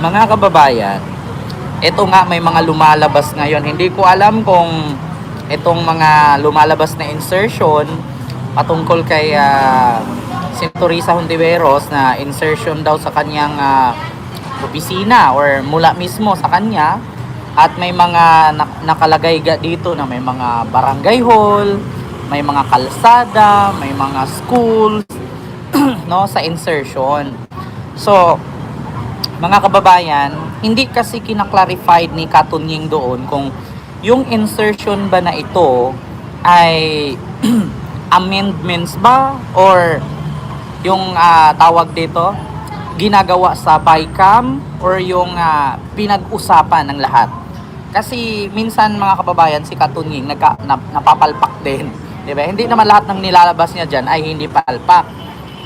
Mga kababayan, ito nga may mga lumalabas ngayon. Hindi ko alam kung itong mga lumalabas na insertion patungkol kay Senator Risa Hontiveros na insertion daw sa kanyang opisina or mula mismo sa kanya, at may mga nakalagay dito na may mga barangay hall, may mga kalsada, may mga schools no, sa insertion. So, mga kababayan, hindi kasi kinaklarify ni Katunying doon kung yung insertion ba na ito ay amendments ba or yung tawag dito ginagawa sa BICAM or yung pinag-usapan ng lahat. Kasi minsan mga kababayan, si Katunying napapalpak din, di ba? Hindi naman lahat ng nilalabas niya diyan ay hindi palpak,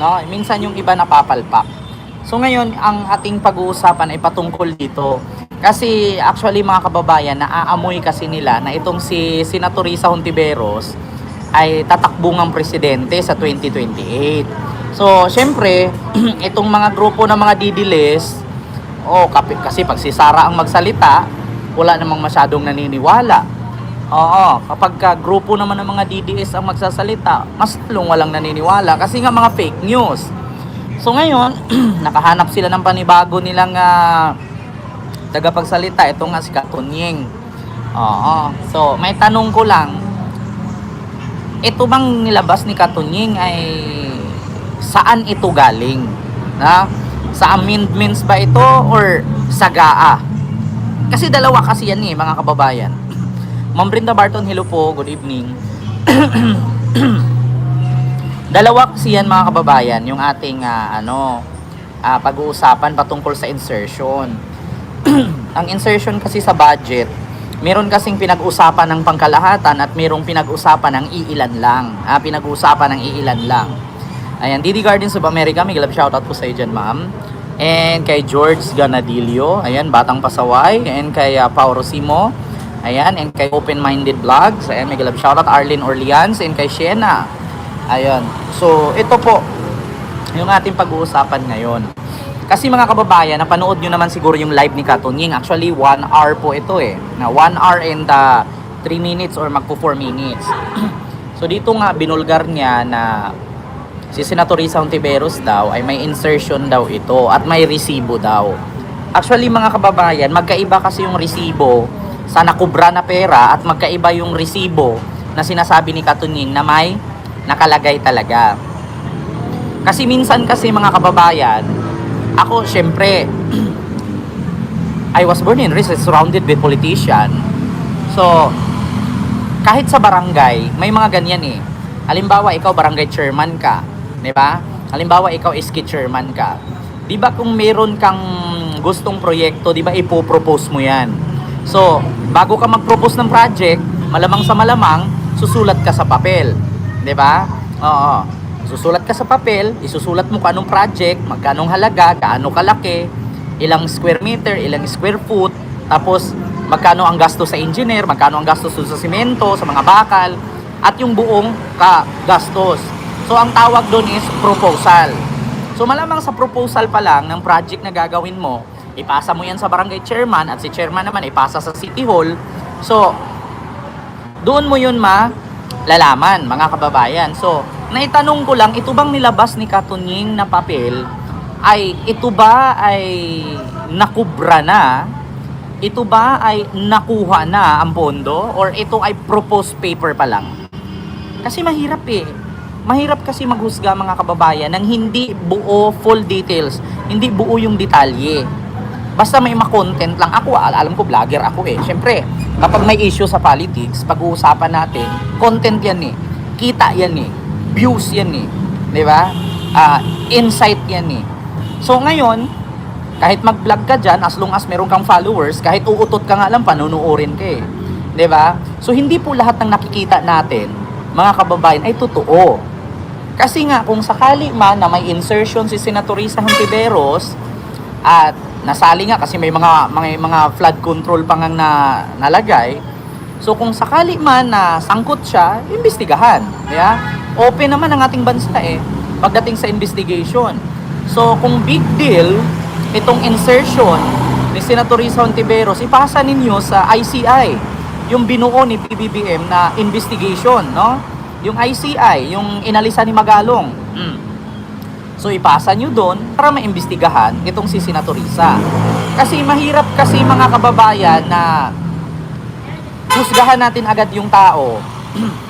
no? Minsan yung iba napapalpak. So ngayon, ang ating pag-uusapan ay patungkol dito. Kasi actually mga kababayan, naaamoy kasi nila na itong si Senator Risa Hontiveros ay tatakbo ng presidente sa 2028. So, syempre, itong mga grupo ng mga didilis, kasi pag si Sara ang magsalita, wala namang masyadong naniniwala. Oo, kapag grupo naman ng mga DDS ang magsasalita, mas walang naniniwala kasi nga mga fake news. So ngayon, nakahanap sila ng panibago nilang tagapagsalita. Ito nga si Katunying. Oo. So, may tanong ko lang. Ito bang nilabas ni Katunying ay saan ito galing? Na? Sa amendments ba ito or sa GAA? Kasi dalawa kasi yan mga kababayan. Ma'am Brenda Barton, hello po. Good evening. Dalawa kasi yan mga kababayan, yung ating pag-uusapan patungkol sa insertion. Ang insertion kasi sa budget, meron kasing pinag-usapan ng pangkalahatan at merong pinag-usapan ng iilan lang. Pinag-usapan ng iilan lang. Ayan, Didi Gardens of America, may love shoutout po sa iyo dyan, ma'am. And kay George Ganadillo, ayan, Batang Pasaway. And kay Pao Rosimo, ayan, and kay Open Minded Vlogs, ayan, may love shoutout Arlene Orleans, and kay Shena. Ayun. So, ito po yung ating pag-uusapan ngayon. Kasi mga kababayan, napanood nyo naman siguro yung live ni Katunying. Actually, 1 hour po ito Na 1 hour and 3 minutes or magpo 4 minutes. So, dito nga, binulgar niya na si Senator Risa Hontiveros daw ay may insertion daw ito at may resibo daw. Actually, mga kababayan, magkaiba kasi yung resibo sa nakubra na pera at magkaiba yung resibo na sinasabi ni Katunying na may nakalagay talaga. Kasi minsan kasi mga kababayan, ako syempre I was born and raised surrounded with politician. So kahit sa barangay may mga ganyan Halimbawa ikaw barangay chairman ka, di ba? Halimbawa ikaw SK chairman ka. Di ba kung meron kang gustong proyekto, di ba ipo-propose mo 'yan. So bago ka mag-propose ng project, malamang sa malamang susulat ka sa papel. 'Di ba? Oo. Susulat ka sa papel, isusulat mo kung anong project, magkano halaga, gaano kalaki, ilang square meter, ilang square foot, tapos magkano ang gasto sa engineer, magkano ang gastos sa simento, sa mga bakal, at yung buong gastos. So ang tawag doon is proposal. So malamang sa proposal pa lang ng project na gagawin mo, ipasa mo yan sa barangay chairman at si chairman naman ipasa sa city hall. So doon mo yun lalaman mga kababayan. So naitanong ko lang, ito bang nilabas ni Katunying na papel ay ito ba ay nakubra na? Ito ba ay nakuha na ang pondo or ito ay proposed paper pa lang? Kasi mahirap Mahirap kasi maghusga mga kababayan ng hindi buo full details, hindi buo yung detalye. Basta may ma-content lang. Ako, alam ko vlogger ako Siyempre, kapag may issue sa politics, pag-uusapan natin, content yan kita yan views yan di ba? Insight yan So ngayon, kahit mag-vlog ka dyan, as long as meron kang followers, kahit uutot ka nga lang, panunuorin ka di ba? So hindi po lahat ng nakikita natin, mga kababayan, ay totoo. Kasi nga, kung sakali man na may insertion si Senator Risa Hontiveros at nasali nga kasi may mga flood control pa ngang nalagay. So kung sakali man na sangkot siya, imbestigahan. Yeah? Open naman ang ating bansa pagdating sa investigation. So kung big deal itong insertion ni Senator Risa Hontiveros, ipasa ninyo sa ICI, yung binuo ni PBBM na investigation, no? Yung ICI, yung inalisan ni Magalong. So ipasa nyo doon para maimbestigahan itong si Senator Risa. Kasi mahirap kasi mga kababayan na husgahan natin agad yung tao.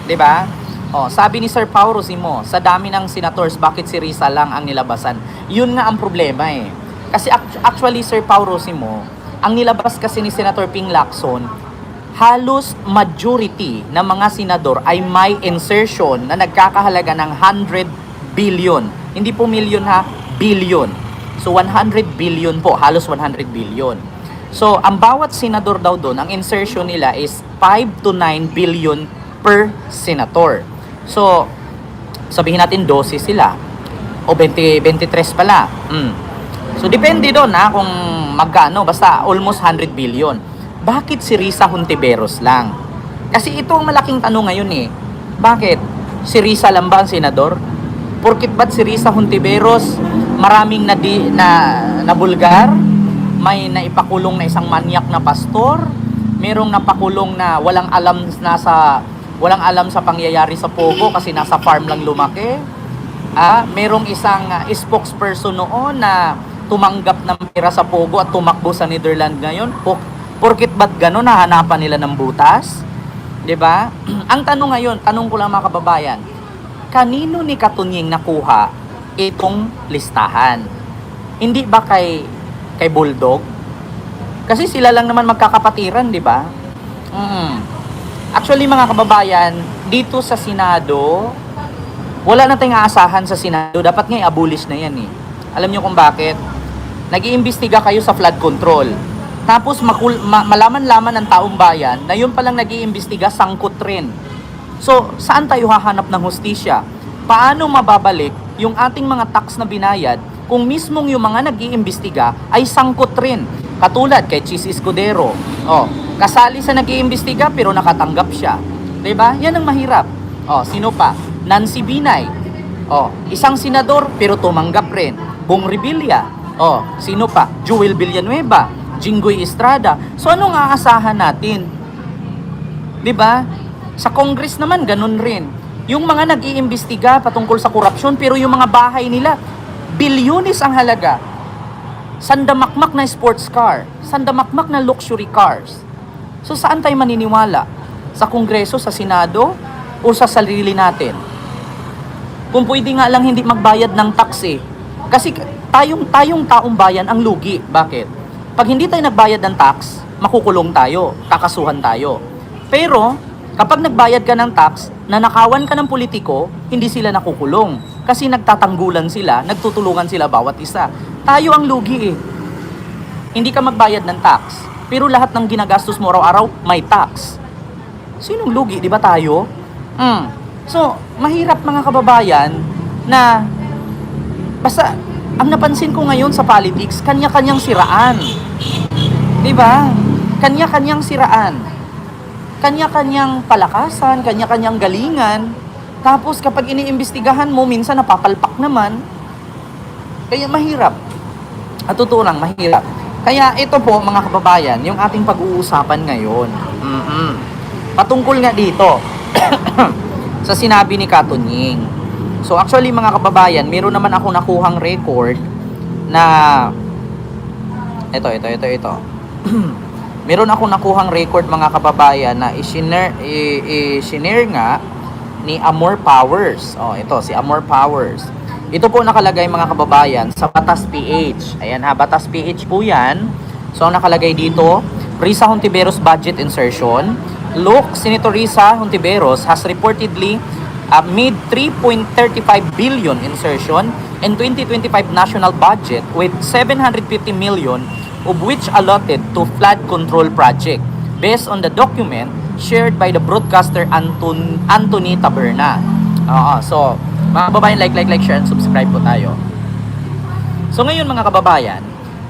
'Di ba? Oh, sabi ni Sir Pao Rosimo, sa dami ng senators, bakit si Risa lang ang nilabasan? Yun nga ang problema eh. Kasi actually Sir Pao Rosimo, ang nilabas kasi ni Senator Ping Lacson, halos majority ng mga senador ay may insertion na nagkakahalaga ng 100 billion. Hindi po million ha, billion. So 100 billion po, halos 100 billion. So ang bawat senador daw doon, ang insertion nila is 5 to 9 billion per senator. So sabihin natin 12 sila o 23 pala. So depende doon ha kung magkano, basta almost 100 billion. Bakit si Risa Hontiveros lang? Kasi ito ang malaking tanong ngayon eh. Bakit? Si Risa lang ba ang senador? Porkit ba't si Risa Hontiveros maraming nabulgar? May naipakulong na isang manyak na pastor? Merong napakulong na walang alam sa pangyayari sa Pogo kasi nasa farm lang lumaki? Merong isang spokesperson noon na tumanggap ng pera sa Pogo at tumakbo sa Netherlands ngayon? Porkit ba't gano'n nahanapan nila ng butas? 'Di ba? Ang tanong ngayon, tanong ko lang mga kababayan, kanino ni Katunying nakuha itong listahan? Hindi ba kay Bulldog? Kasi sila lang naman magkakapatiran, 'di ba? Actually mga kababayan, dito sa Senado, wala na tayong aasahan sa Senado. Dapat nga i-abolish na yan eh. Alam niyo kung bakit? Nag-iimbestiga kayo sa flood control. Tapos malaman-laman ng taong bayan na yun palang nag-iimbestiga sangkot rin. So, saan tayo hahanap ng hustisya? Paano mababalik yung ating mga tax na binayad kung mismong yung mga nag-iimbestiga ay sangkot rin? Katulad kay Chis Escudero. Kasali sa nag-iimbestiga pero nakatanggap siya. 'Di ba? Yan ang mahirap. Sino pa? Nancy Binay. Isang senador pero tumanggap rin. Bong Revilla. Sino pa? Joel Villanueva, Jinggoy Estrada. So anong aasahan natin? 'Di ba? Sa Congress naman ganun rin. Yung mga nag-iimbestiga patungkol sa korupsyon pero yung mga bahay nila bilyones ang halaga. Sandamakmak na sports car, sandamakmak na luxury cars. So saan tayo maniniwala? Sa Kongreso, sa Senado, o sa sarili natin? Kung pwede nga lang hindi magbayad ng tax eh. Kasi tayong taong bayan ang lugi. Bakit? Pag hindi tayo nagbayad ng tax, makukulong tayo, kakasuhan tayo. Pero, kapag nagbayad ka ng tax, nanakawan ka ng politiko, hindi sila nakukulong. Kasi nagtatanggulan sila, nagtutulungan sila bawat isa. Tayo ang lugi eh. Hindi ka magbayad ng tax, pero lahat ng ginagastos mo araw-araw, may tax. Sinong lugi? Di ba tayo? So, mahirap mga kababayan na basta ang napansin ko ngayon sa politics, kanya-kanyang siraan. Di ba? Kanya-kanyang siraan. Kanya-kanyang palakasan, kanya-kanyang galingan. Tapos kapag iniimbestigahan mo, minsan napapalpak naman. Kaya mahirap. At totoo lang, mahirap. Kaya ito po mga kababayan, yung ating pag-uusapan ngayon. Patungkol nga dito sa sinabi ni Katunying. So actually mga kababayan, meron naman ako nakuhang record na ito. Meron ako nakuhang record mga kababayan na i-share nga ni Amor Powers. Ito si Amor Powers. Ito po nakalagay mga kababayan sa Batas PH. Ayan ha, Batas PH po yan. So nakalagay dito, Risa Hontiveros budget insertion. Look, Senator Risa Hontiveros has reportedly made 3.35 billion insertion in 2025 national budget with 750 million of which allotted to flood control project based on the document shared by the broadcaster Anthony Taberna. So, mga kababayan, like, share, and subscribe po tayo. So ngayon mga kababayan,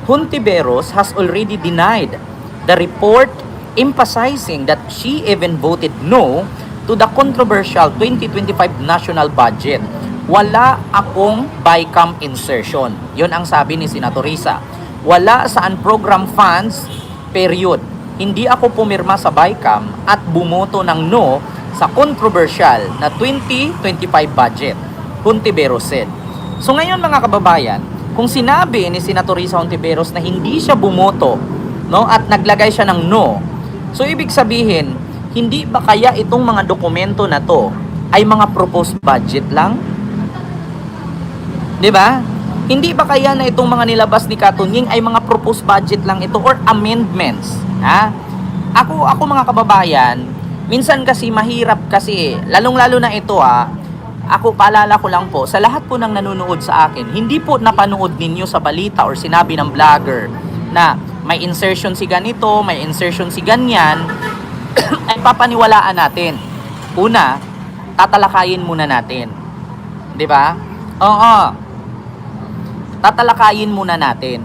Hontiveros has already denied the report, emphasizing that she even voted no to the controversial 2025 national budget. Wala akong BICAM insertion. Yun ang sabi ni Senator Risa. wala sa unprogrammed funds, period. Hindi ako pumirma sa BICAM at bumoto ng no sa controversial na 2025 budget, Hontiveros said. So ngayon mga kababayan, kung sinabi ni Senator Risa Hontiveros na hindi siya bumoto, no, at naglagay siya ng no, so ibig sabihin, hindi ba kaya itong mga dokumento na to ay mga proposed budget lang? 'Di ba? Hindi ba kaya na itong mga nilabas ni Katunying ay mga proposed budget lang ito or amendments? Ha? Ako mga kababayan, minsan kasi mahirap kasi, lalong-lalo na ito ako paalala ko lang po, sa lahat po ng nanonood sa akin, hindi po napanood ninyo sa balita or sinabi ng vlogger na may insertion si ganito, may insertion si ganyan, ay papaniwalaan natin. Una, tatalakayin muna natin. 'Di ba? Oo. Tatalakayin muna natin.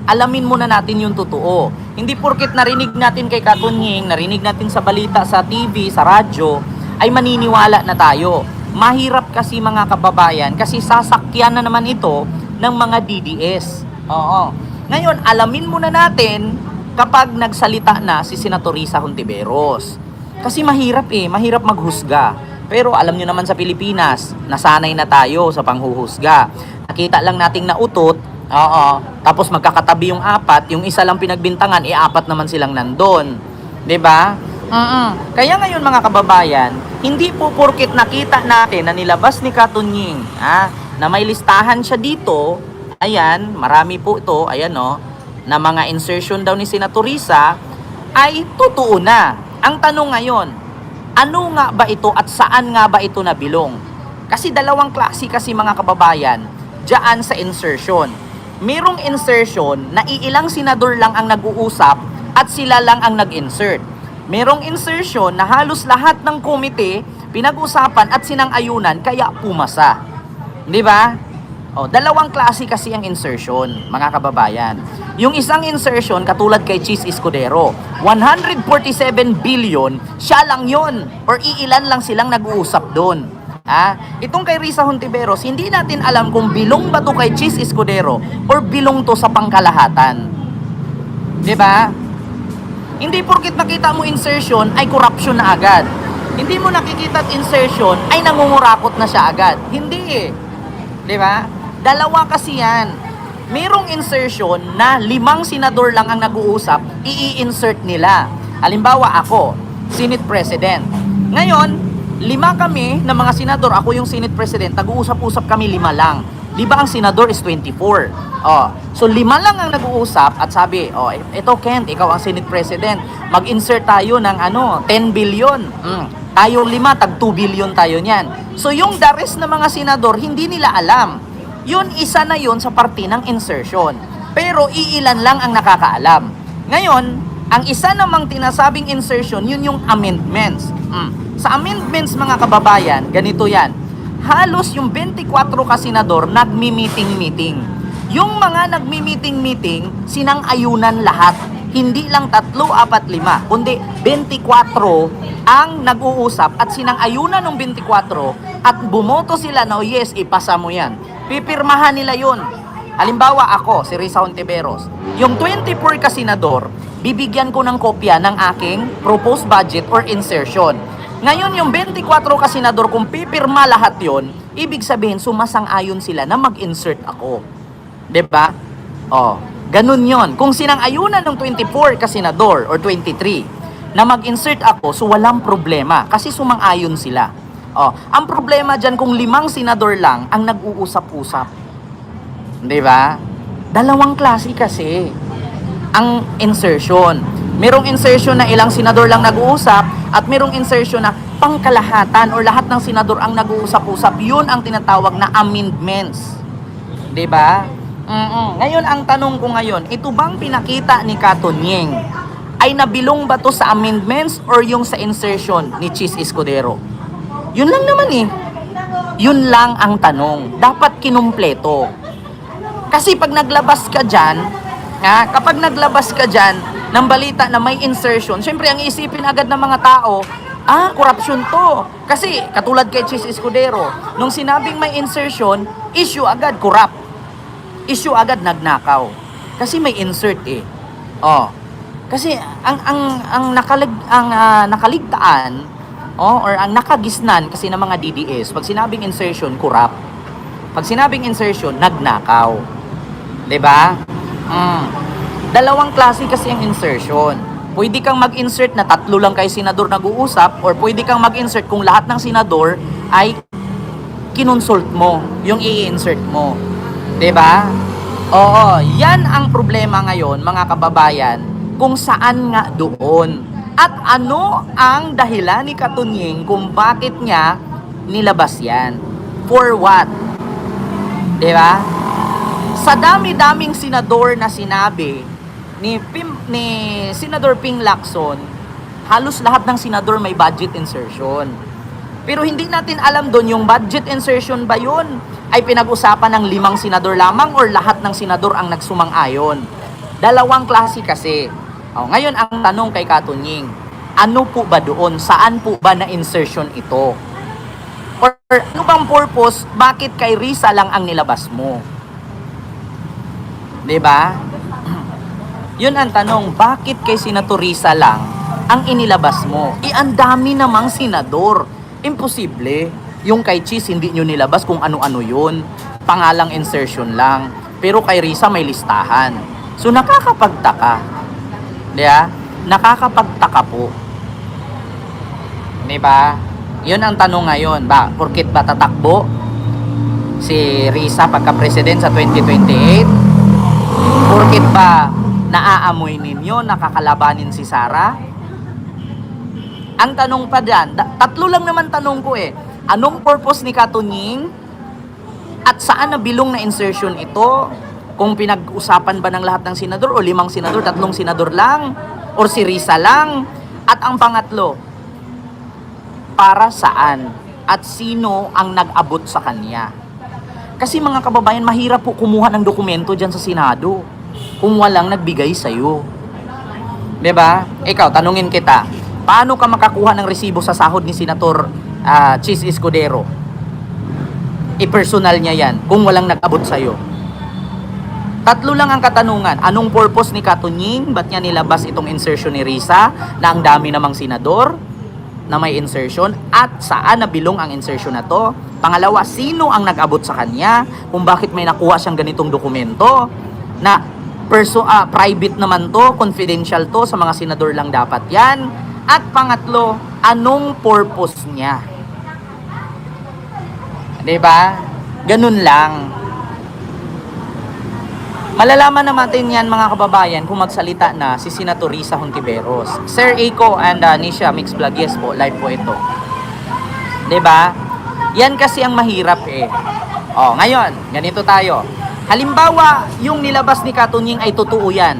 Alamin muna natin yung totoo. Hindi porket narinig natin kay Katunying, narinig natin sa balita, sa TV, sa radyo, ay maniniwala na tayo. Mahirap kasi mga kababayan kasi sasakyan na naman ito ng mga DDS. Oo. Ngayon, alamin muna natin kapag nagsalita na si Senator Risa Hontiveros. Kasi mahirap mahirap maghusga. Pero alam nyo naman sa Pilipinas, nasanay na tayo sa panghuhusga. Nakita lang nating nautot, tapos magkakatabi yung apat, yung isa lang pinagbintangan, apat naman silang nandun. 'Di ba? Kaya ngayon mga kababayan, hindi po porket nakita natin na nilabas ni Katunying, na may listahan siya dito, ayan, marami po ito, ayan na mga insertion daw ni Senator Risa, ay totoo na. Ang tanong ngayon, ano nga ba ito at saan nga ba ito nabilong? Kasi dalawang klase kasi mga kababayan, diyan sa insertion. Merong insertion na iilang senador lang ang nag-uusap at sila lang ang nag-insert. Merong insertion na halos lahat ng komite pinag-usapan at sinang-ayunan kaya pumasa. 'Di ba? Dalawang klase kasi ang insertion, mga kababayan. Yung isang insertion katulad kay Chis Escudero, 147 billion, siya lang 'yon or iilan lang silang nag-uusap doon. Itong kay Risa Hontiveros, hindi natin alam kung bilong ba to kay Chis Escudero or bilong to sa pangkalahatan. 'Di ba? Hindi porket nakita mo insertion ay corruption na agad. Hindi mo nakikita at insertion ay nangungurakot na siya agad. Hindi 'Di ba? Dalawa kasi yan. Merong insertion na 5 senador lang ang nag-uusap, i-insert nila. Halimbawa ako, Senate President. Ngayon, 5 kami na mga senador, ako yung Senate President, nag-uusap-usap kami 5 lang. Di ba ang senador is 24? So 5 lang ang nag-uusap at sabi, ito Kent, ikaw ang Senate President, mag-insert tayo ng 10 billion. Tayong 5, tag 2 billion tayo niyan. So yung the rest na mga senador, hindi nila alam. Yun, isa na yun sa parte ng insertion. Pero iilan lang ang nakakaalam. Ngayon, ang isa namang tinasabing insertion, yun yung amendments. Sa amendments mga kababayan, ganito yan. Halos yung 24 kasenador nagmi-meeting-meeting. Yung mga nagmi-meeting-meeting, sinang-ayunan lahat. Hindi lang 3, 4, 5, kundi 24 ang nag-uusap at sinang-ayunan ng 24 at bumoto sila na yes, ipasa mo yan. Pipirmahan nila yun. Halimbawa ako, si Risa Hontiveros, yung 24 kasenador, bibigyan ko ng kopya ng aking proposed budget or insertion. Ngayon, yung 24 kasenador, kung pipirma lahat yon, ibig sabihin, sumasang-ayon sila na mag-insert ako. 'Di ba? Ganun yon. Kung sinang-ayunan ng 24 kasenador or 23 na mag-insert ako, so walang problema kasi sumang-ayon sila. Ang problema dyan kung 5 senador lang ang nag-uusap-usap. 'Di ba? Dalawang klase kasi ang insertion. Merong insertion na ilang senador lang nag-uusap at merong insertion na pangkalahatan or lahat ng senador ang nag-uusap-usap. Yun ang tinatawag na amendments. 'Di ba? Ngayon, ang tanong ko ngayon, ito bang pinakita ni Katunying ay nabilong ba to sa amendments or yung sa insertion ni Chis Escudero? Yun lang naman Yun lang ang tanong. Dapat kinumpleto. Kasi pag naglabas ka dyan, kapag naglabas ka dyan ng balita na may insertion, syempre ang isipin agad ng mga tao, korupsyon to. Kasi katulad kay Chis Escudero, nung sinabing may insertion, issue agad corrupt. Issue agad nagnakaw. Kasi may insert eh. Oh. Kasi ang nakaligtaan or ang nakagisnan kasi ng mga DDS, pag sinabing insertion, corrupt. Pag sinabing insertion, nagnakaw. 'Di ba? Dalawang klase kasi ang insertion. Pwede kang mag-insert na 3 lang kay senador nag-uusap, or pwede kang mag-insert kung lahat ng senador ay kinonsult mo yung i-insert mo. 'Di ba? Oo, yan ang problema ngayon, mga kababayan, kung saan nga doon. At ano ang dahilan ni Katunying kung bakit niya nilabas yan? For what? 'Di ba? Sa dami-daming senador na sinabi ni Senador Ping Lacson, halos lahat ng senador may budget insertion. Pero hindi natin alam doon yung budget insertion ba yun ay pinag-usapan ng 5 senador lamang or lahat ng senador ang nagsumang-ayon. Dalawang klase kasi. Ngayon ang tanong kay Katunying, ano po ba doon? Saan po ba na insertion ito? Or ano bang purpose? Bakit kay Risa lang ang nilabas mo? 'Di ba? Yun ang tanong, bakit kay Senator Risa lang ang inilabas mo? Ang dami namang senador. Imposible. Yung kay Cheese hindi nyo nilabas kung ano-ano yun. Pangalang insertion lang. Pero kay Risa may listahan. So nakakapagtaka. Diba? Nakakapagtaka po. Diba? Yun ang tanong ngayon. Porkit ba tatakbo si Risa pagka-president sa 2028? Porkit ba naaamoy ninyo, nakakalabanin si Sara? Ang tanong pa dyan, 3 lang naman tanong ko eh. Anong purpose ni Katunying? At saan nabilong na insertion ito? Kung pinag-usapan ba ng lahat ng senador o 5 senador, 3 senador lang? Or si Risa lang? At ang pangatlo, para saan? At sino ang nag-abot sa kanya? Kasi mga kababayan, mahirap po kumuha ng dokumento dyan sa Senado kung walang nagbigay sa'yo. 'Di ba? Ikaw, tanungin kita, paano ka makakuha ng resibo sa sahod ni Senator Cheese Escudero? I-personal niya yan kung walang nag-abot sa'yo. 3 lang ang katanungan. Anong purpose ni Katunying? Ba't niya nilabas itong insertion ni Risa na ang dami namang senador na may insertion? At saan nabilong ang insertion na to? Pangalawa, sino ang nag-abot sa kanya? Kung bakit may nakuha siyang ganitong dokumento na private naman to, confidential to, sa mga senador lang dapat yan. At pangatlo, anong purpose niya? 'Di ba? Ganun lang. Malalaman naman yan, mga kababayan, kung magsalita na si Senator Risa Hontiveros. Sir Eiko and Nisha Mix Vlog, yes po, live po ito. 'Di ba? Yan kasi ang mahirap eh. Ngayon, ganito tayo. Halimbawa, yung nilabas ni Katunying ay totoo yan.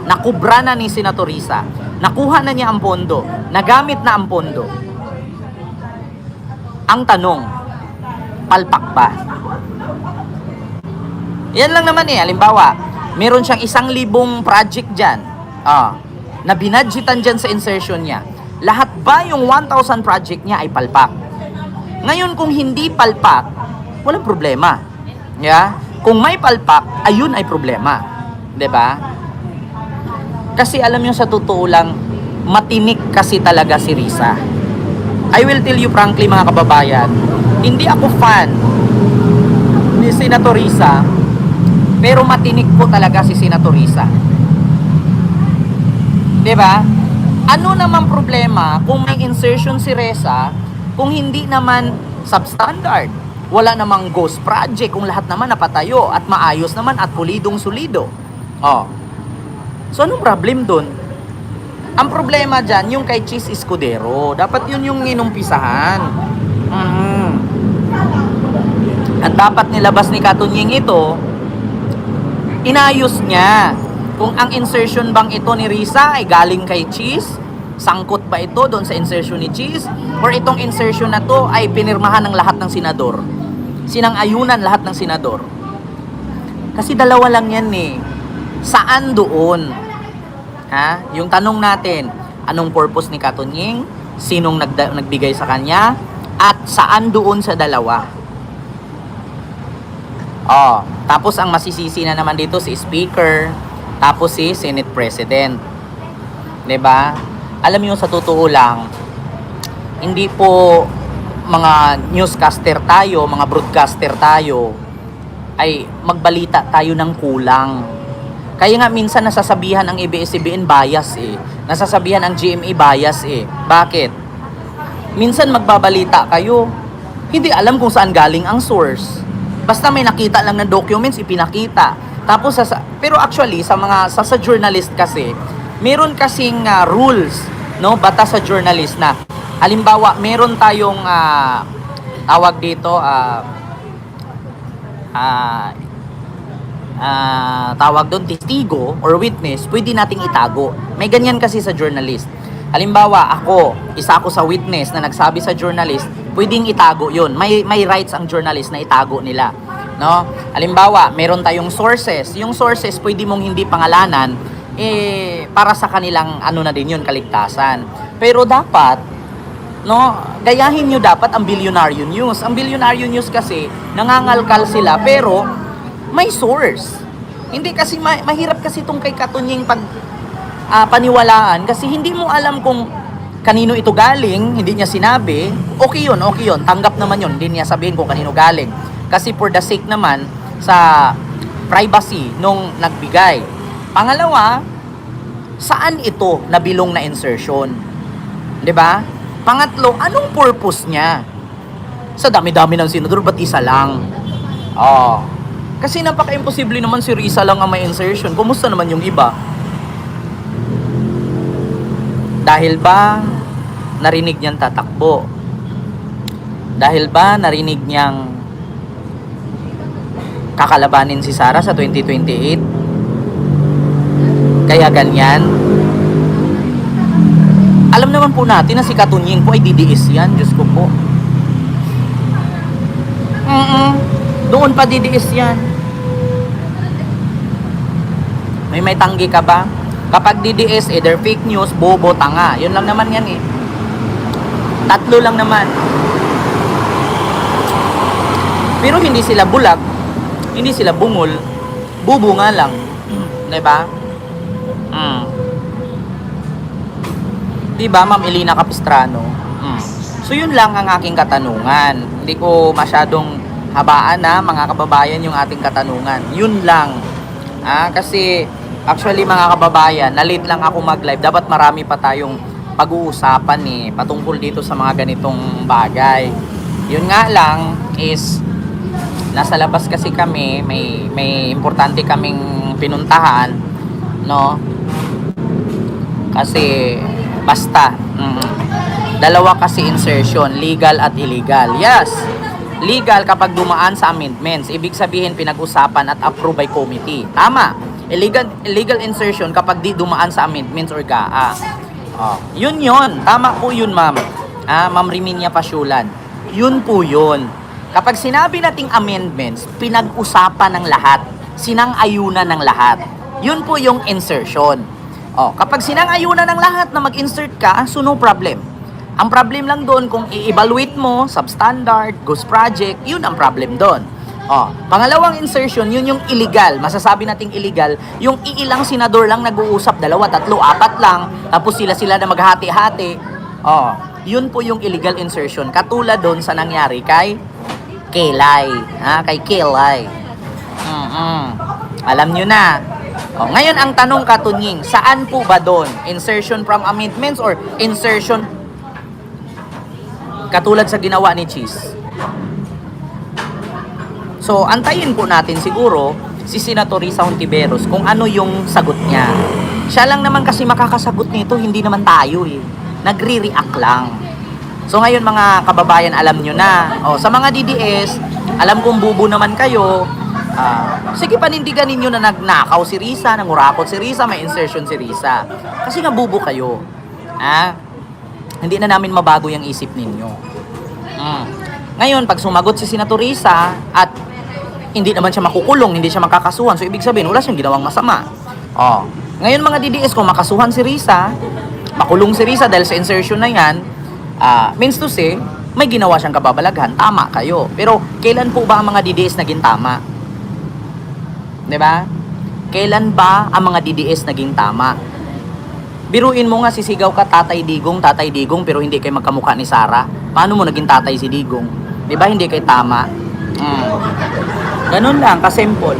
Nakubra na ni Senator Risa. Nakuha na niya ang pondo. Nagamit na ang pondo. Ang tanong, palpak ba? Yan lang naman eh. Halimbawa, meron siyang 1,000 project dyan. Na binadgetan dyan sa insertion niya. Lahat ba yung 1,000 project niya ay palpak? Ngayon, kung hindi palpak, walang problema. Yeah? Kung may palpak, ayun ay problema. 'Di ba? Kasi alam niyo, sa totoo lang, matinik kasi talaga si Risa. I will tell you frankly, mga kababayan, hindi ako fan ni Senator Risa, pero matinik po talaga si Senator Risa. 'Di ba? Ano naman problema kung may insertion si Risa kung hindi naman substandard? Wala namang ghost project kung lahat naman napatayo at maayos naman at pulidong sulido. So anong problem dun? Ang problema dyan, yung kay Cheese Escudero. Dapat yun yung inumpisahan. At dapat nilabas ni Katunying ito, inayos niya. Kung ang insertion bang ito ni Risa ay galing kay Cheese, sangkot ba ito doon sa insertion ni Cheese? Or itong insertion na to ay pinirmahan ng lahat ng senador? Sinang-ayunan lahat ng senador? Kasi dalawa lang yan eh. Saan doon? Yung tanong natin, anong purpose ni Katunying? Sinong nagbigay sa kanya? At saan doon sa dalawa? Tapos ang masisisi na naman dito si Speaker, tapos si Senate President. 'Di ba? Alam niyo sa totoo lang, hindi po mga newscaster tayo, mga broadcaster tayo, ay magbalita tayo ng kulang. Kaya nga minsan nasasabihan ang ABS-CBN bias eh. Nasasabihan ang GMA bias eh. Bakit? Minsan magbabalita kayo, hindi alam kung saan galing ang source. Basta may nakita lang ng documents, ipinakita. Tapos pero actually sa journalist kasi, meron kasing rules, no, batas sa journalist na halimbawa, meron tayong tawag dito tawag doon testigo or witness, pwede nating itago. May ganyan kasi sa journalist. Halimbawa, isa ako sa witness na nagsabi sa journalist, pwedeng itago 'yun. May rights ang journalist na itago nila, no? Halimbawa, meron tayong sources. Yung sources pwede mong hindi pangalanan para sa kanilang na din 'yun, kaligtasan. Pero dapat, no, gayahin nyo dapat ang Billionaire News. Ang Billionaire News kasi nangangalkal sila pero may source. Hindi kasi mahirap kasi itong kay Katunying paniwalaan kasi hindi mo alam kung kanino ito galing, hindi niya sinabi. Okay yun. Tanggap naman yun. Hindi niya sabihin kung kanino galing. Kasi for the sake naman sa privacy nung nagbigay. Pangalawa, saan ito nabilong na insertion? 'Di ba? Pangatlo, anong purpose niya? Sa dami-dami ng senador, ba't isa lang? Kasi napaka-imposible naman si Risa lang ang may insertion. Kumusta naman yung iba? Dahil ba narinig niyang tatakbo? Dahil ba narinig niyang kakalabanin si Sara sa 2028? Kaya ganyan? Alam naman po natin na si Katunying po ay DDS yan. Diyos ko po. Doon pa DDS yan. May tanggi ka ba? Kapag DDS, either fake news, bobo, tanga. Yun lang naman yan eh. Tatlo lang naman. Pero hindi sila bulag. Hindi sila bungol. Bubo nga lang. Diba? Diba, Ma'am Elina Capistrano? So yun lang ang aking katanungan. Hindi ko masyadong habaan na mga kababayan yung ating katanungan. Yun lang. Kasi actually mga kababayan, na-late lang ako mag-live. Dapat marami pa tayong pag-uusapan patungkol dito sa mga ganitong bagay. Yun nga lang is nasa labas kasi kami, may importante kaming pinuntahan, no? Kasi basta dalawa kasi insertion, legal at illegal. Yes, legal kapag dumaan sa amendments, ibig sabihin pinag-usapan at approve by committee. Tama. Illegal insertion kapag di dumaan sa amendments or GAA. Yun. Tama po yun, ma'am. Ma'am Riminia Pasyulan. Yun po yun. Kapag sinabi nating amendments, pinag-usapan ng lahat. Sinang-ayunan ng lahat. Yun po yung insertion. Kapag sinang-ayunan ng lahat na mag-insert ka, so no problem. Ang problem lang doon kung i-evaluate mo, substandard, ghost project, yun ang problem doon. Pangalawang insertion, yun yung illegal. Masasabi nating illegal, yung iilang senador lang nag-uusap, 2, 3, 4 lang, tapos sila na maghati-hati. Yun po yung illegal insertion. Katulad doon sa nangyari kay Kelay. Kay Kelay. Alam nyo na. Ngayon ang tanong, Katunying, saan po ba doon? Insertion from amendments or insertion katulad sa ginawa ni Cheese? So, antayin po natin siguro si Senator Risa Hontiveros kung ano yung sagot niya. Siya lang naman kasi makakasagot nito, hindi naman tayo Nagre-react lang. So, ngayon mga kababayan, alam nyo na. Sa mga DDS, alam kong bubo naman kayo. Sige, panindigan ninyo na nagnakaw si Risa, nangurakot si Risa, may insertion si Risa. Kasi nga bubo kayo. Hindi na namin mabago yung isip ninyo. Ngayon, pag sumagot si Senator Risa at hindi naman siya makukulong, hindi siya makakasuhan, so ibig sabihin, wala siyang ginawang masama. Ngayon mga DDS, kung makasuhan si Risa, makulong si Risa dahil sa insertion na yan, means to say, may ginawa siyang kababalaghan, tama kayo. Pero kailan po ba ang mga DDS naging tama? 'Di ba? Kailan ba ang mga DDS naging tama? Biruin mo nga, sisigaw ka, Tatay Digong, pero hindi kayo magkamukha ni Sara. Paano mo naging tatay si Digong? Di ba hindi kayo tama? Ganun lang, kasimple.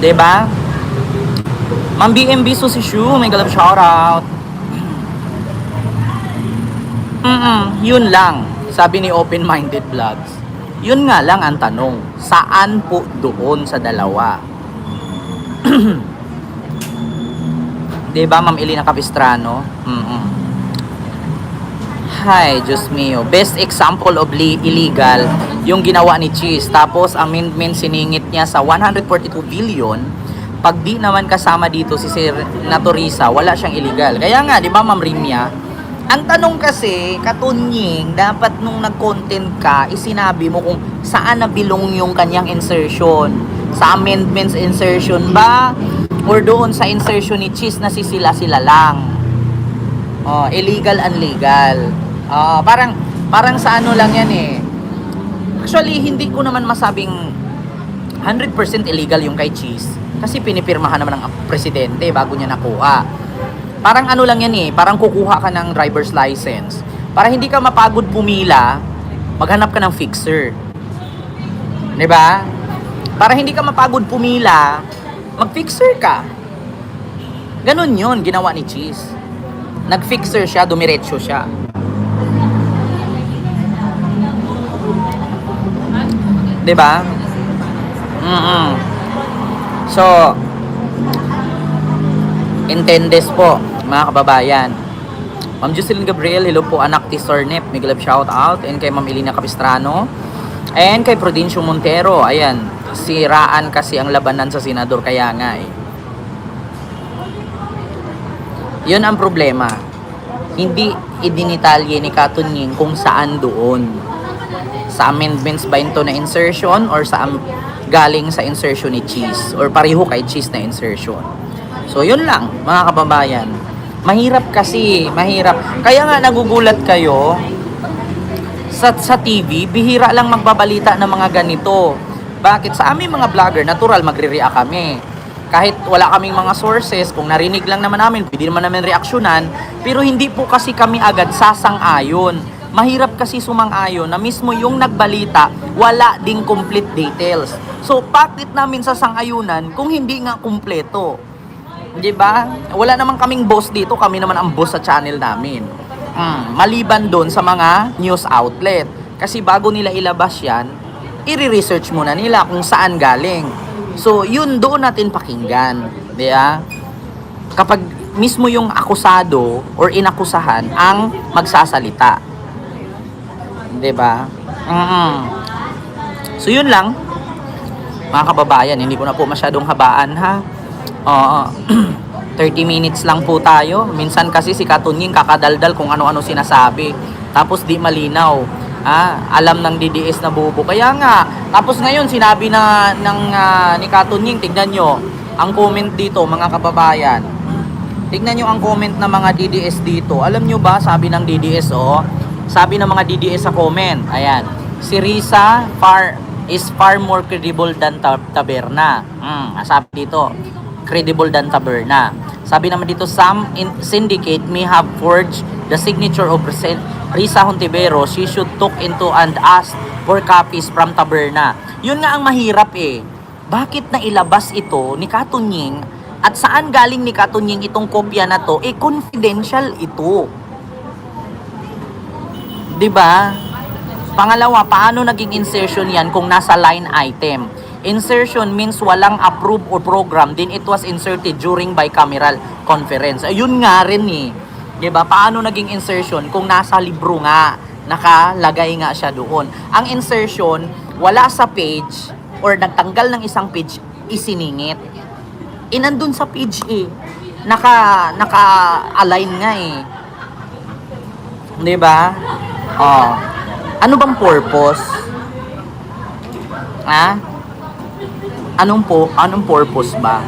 Di ba? Ma'am BMB Susishu, may galap shoutout. Yun lang, sabi ni Open Minded Vlogs. Yun nga lang ang tanong, saan po doon sa dalawa? Diba, Ma'am Elena Capistrano? Hi, Diyos mio. Best example of illegal yung ginawa ni Cheese. Tapos, amendment siningit niya sa 142 billion. Pag di naman kasama dito si Senator Risa, wala siyang illegal. Kaya nga, di ba, Ma'am Rimia? Ang tanong kasi, Katunying, dapat nung nag-content ka, isinabi mo kung saan nabilong yung kanyang insertion. Sa amendments insertion ba? Or doon sa insertion ni Cheese na sila lang? Illegal, unlegal. Parang sa ano lang yan eh. Actually, hindi ko naman masabing 100% illegal yung kay Cheese. Kasi pinipirmahan naman ng presidente bago niya nakuha. Parang ano lang yan eh, parang kukuha ka ng driver's license. Para hindi ka mapagod pumila, maghanap ka ng fixer. 'Di ba? Para hindi ka mapagod pumila, mag-fixer ka. Ganun 'yon ginawa ni Cheese. Nag-fixer siya, dumiretso siya. Di ba? So, intendes po, mga kababayan. Ma'am Jocelyn Gabriel, hello po, anak ti Sornep, may galap shout out. And kay Ma'am Elena Capistrano. And kay Prudencio Montero, ayan, siraan kasi ang labanan sa senador, kaya nga eh. Yun ang problema. Hindi idinitalye ni Katunying kung saan doon. Sa amendments ba ito na insertion or sa galing sa insertion ni Cheese or pareho kay Cheese na insertion. So yun lang, mga kababayan. Mahirap kasi, mahirap. Kaya nga nagugulat kayo sa TV, bihira lang magbabalita ng mga ganito. Bakit? Sa aming mga vlogger, natural magre-react kami. Kahit wala kaming mga sources, kung narinig lang naman namin, pwede naman namin reaksyonan, pero hindi po kasi kami agad sasang-ayon. Mahirap kasi sumang-ayon na mismo yung nagbalita, wala ding complete details. So, bakit namin sasang-ayunan kung hindi nga kumpleto? Di ba? Wala naman kaming boss dito, kami naman ang boss sa channel namin. Maliban doon sa mga news outlet. Kasi bago nila ilabas yan, i-research muna nila kung saan galing. So, yun doon natin pakinggan. Di ba? Kapag mismo yung akusado or inakusahan ang magsasalita. Di ba? So, yun lang. Mga kababayan, hindi ko na po masyadong habaan ha. 30 minutes lang po tayo. Minsan kasi si Katunying kakadaldal kung ano-ano sinasabi. Tapos di malinaw. Alam ng DDS na bubo. Kaya nga, tapos ngayon sinabi na ni Katunying, tignan nyo ang comment dito mga kababayan. Tignan nyo ang comment ng mga DDS dito. Alam nyo ba, sabi ng DDS sabi ng mga DDS sa comment, ayan, si Risa is far more credible than Taberna. Sabi dito, credible than Taberna. Sabi naman dito, some syndicate may have forged the signature of Risa Hontivero. She should look into and ask for copies from Taberna. Yun nga ang mahirap eh. Bakit na ilabas ito ni Katunying at saan galing ni Katunying itong kopya na to? Confidential ito. 'Di ba? Pangalawa, paano naging insertion yan kung nasa line item? Insertion means walang approved or program, then it was inserted during bicameral conference. Ayun nga rin eh. 'Di ba? Paano naging insertion kung nasa libro nga, nakalagay nga siya doon. Ang insertion, wala sa page or nagtanggal ng isang page, isiningit. Nandun sa page eh. Naka-align nga eh. 'Di ba? Ano bang purpose? Anong purpose ba?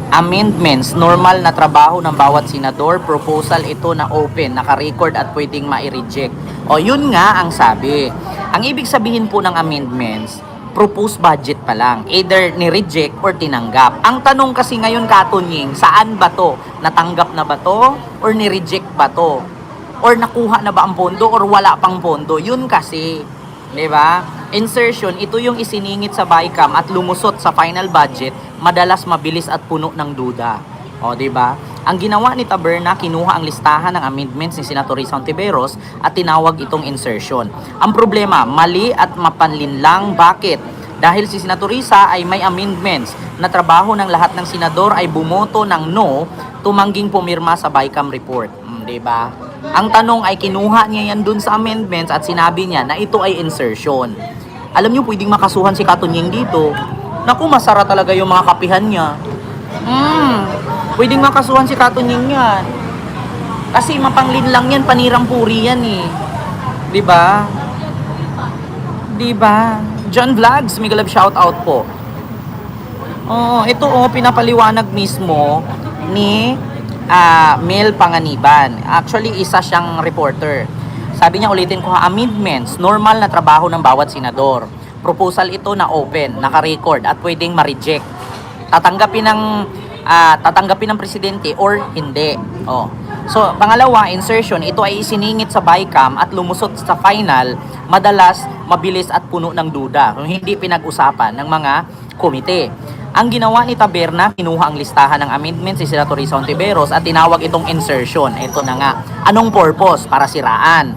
amendments, normal na trabaho ng bawat senador, proposal ito na open, naka-record at pwedeng ma-reject. O yun nga ang sabi. Ang ibig sabihin po ng amendments, proposed budget pa lang. Either ni-reject or tinanggap. Ang tanong kasi ngayon, Katunying, saan ba to? Natanggap na ba to? Or ni-reject ba to? Or nakuha na ba ang pondo? Or wala pang pondo? Yun kasi. Diba? Insertion, ito yung isiningit sa BICAM at lumusot sa final budget, madalas mabilis at puno ng duda. O, diba? Ang ginawa ni Taberna, kinuha ang listahan ng amendments ni Senator Risa Hontiveros at tinawag itong insertion. Ang problema, mali at mapanlinlang. Bakit? Dahil si Senator Risa ay may amendments na trabaho ng lahat ng senador ay bumoto ng no, tumangging pumirma sa BICAM report. Diba? Ang tanong ay kinuha niya yan dun sa amendments at sinabi niya na ito ay insertion. Alam niyo, pwedeng makasuhan si Katunying dito. Naku, masara talaga yung mga kapihan niya. Pwedeng makasuhan si Katunying yan. Kasi mapanglin lang yan, panirang puri yan eh. Diba? Diba? John Vlogs, mega love shoutout po. Ito pinapaliwanag mismo ni Mel Panganiban. Actually, isa siyang reporter. Sabi niya, ulitin ko ha, amendments, normal na trabaho ng bawat senador. Proposal ito na open, naka-record at pwedeng ma-reject. Tatanggapin ng presidente or hindi. So, pangalawa, insertion, ito ay isiningit sa BICAM at lumusot sa final, madalas mabilis at puno ng duda, hindi pinag-usapan ng mga komite. Ang ginawa ni Taberna, kinuha ang listahan ng amendments si Senator Risa Hontiveros at tinawag itong insertion. Ito na nga. Anong purpose? Para siraan.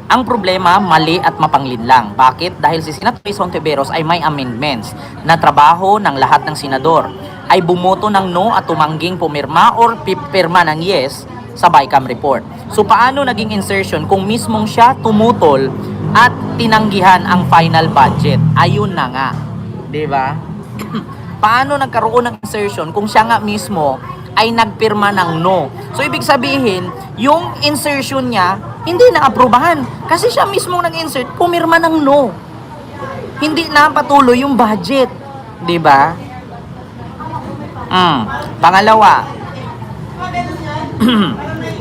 Ang problema, mali at mapanglinlang. Bakit? Dahil si Senator Risa Hontiveros ay may amendments na trabaho ng lahat ng senador. Ay bumoto ng no at tumangging pumirma or pipirma ng yes sa BICAM report. So paano naging insertion kung mismong siya tumutol at tinanggihan ang final budget? Ayun na nga. Diba? Paano nagkaroon ng insertion kung siya nga mismo ay nagpirma ng no? So, ibig sabihin, yung insertion niya, hindi na-aprobahan. Kasi siya mismo nag-insert, pumirma ng no. Hindi na patuloy yung budget. Diba? Pangalawa,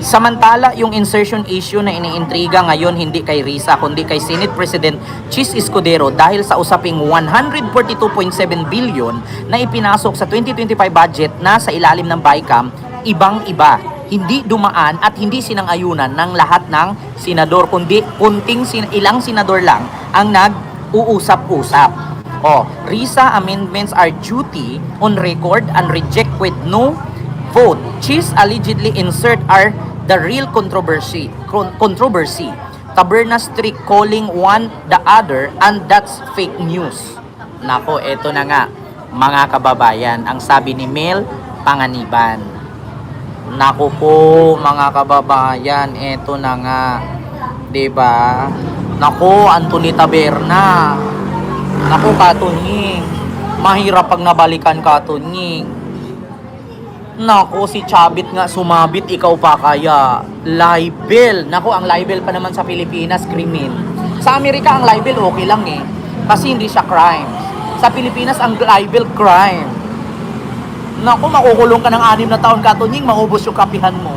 samantala, yung insertion issue na iniintriga ngayon hindi kay Risa kundi kay Senate President Chis Escudero dahil sa usaping 142.7 billion na ipinasok sa 2025 budget na sa ilalim ng BICAM, ibang-iba. Hindi dumaan at hindi sinang-ayunan ng lahat ng senador kundi ilang senador lang ang nag-uusap-usap. Risa amendments are duty on record and reject with no vote. Chis allegedly insert are the real controversy. Taberna strict calling one the other and that's fake news. Nako, eto na nga mga kababayan, ang sabi ni Mel Panganiban. Nako po mga kababayan, eto na nga. 'Di ba? Nako, Anthony Taberna. Nako, Katunying. Mahirap pag nabalikan, Katunying. Nako, si Chabit nga sumabit, ikaw pa kaya. Libel. Nako, ang libel pa naman sa Pilipinas, krimen. Sa Amerika, ang libel okay lang eh. Kasi hindi siya crime. Sa Pilipinas, ang libel crime. Nako, makukulong ka ng 6 na taon, Katunying, maubos yung kapihan mo.